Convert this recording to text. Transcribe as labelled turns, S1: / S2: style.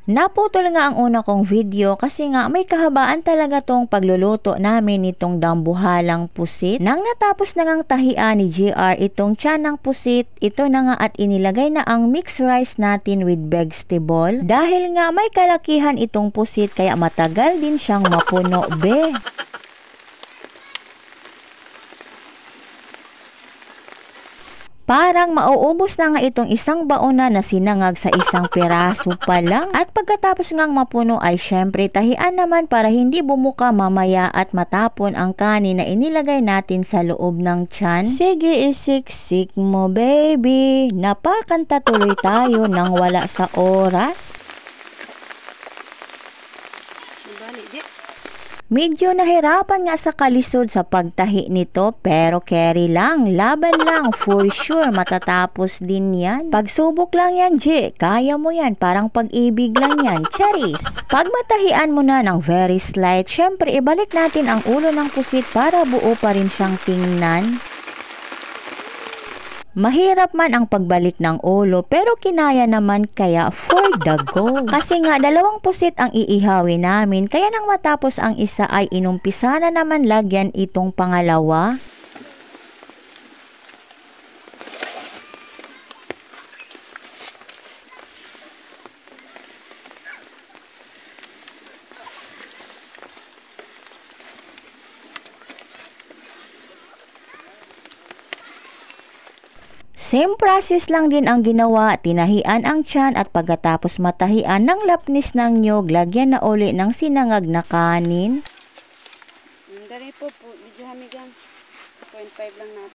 S1: Naputol nga ang una kong video kasi nga may kahabaan talaga tong pagluluto namin nitong dambuhalang pusit. Nang natapos na ngang tahian ni JR itong tiyan ng pusit, ito na nga at inilagay na ang mixed rice natin with vegetable. Dahil nga may kalakihan itong pusit kaya matagal din siyang mapuno be. Parang mauubos na nga itong isang baona na sinangag sa isang piraso pa lang. At pagkatapos ngang mapuno ay syempre tahian naman para hindi bumuka mamaya at matapon ang kanin na inilagay natin sa loob ng tiyan. Sige, isiksik mo baby. Napakanta tuloy tayo nang wala sa oras. Medyo nahirapan nga sa kalisod sa pagtahi nito pero carry lang, laban lang, for sure matatapos din yan. Pagsubok lang yan, J, kaya mo yan, parang pag-ibig lang yan, charis. Pag matahian mo na ng very slight, syempre ibalik natin ang ulo ng pusit para buo pa rin siyang tingnan. Mahirap man ang pagbalik ng ulo pero kinaya naman kaya for the go. Kasi nga 2 pusit ang iihawin namin kaya nang matapos ang isa ay inumpisa na naman lagyan itong pangalawa. Same process lang din ang ginawa, tinahian ang tiyan at pagkatapos matahian ng lapnis ng nyog, lagyan na uli ng sinangag na kanin.
S2: Dari po, medyo hamigan. 0.5 lang natin.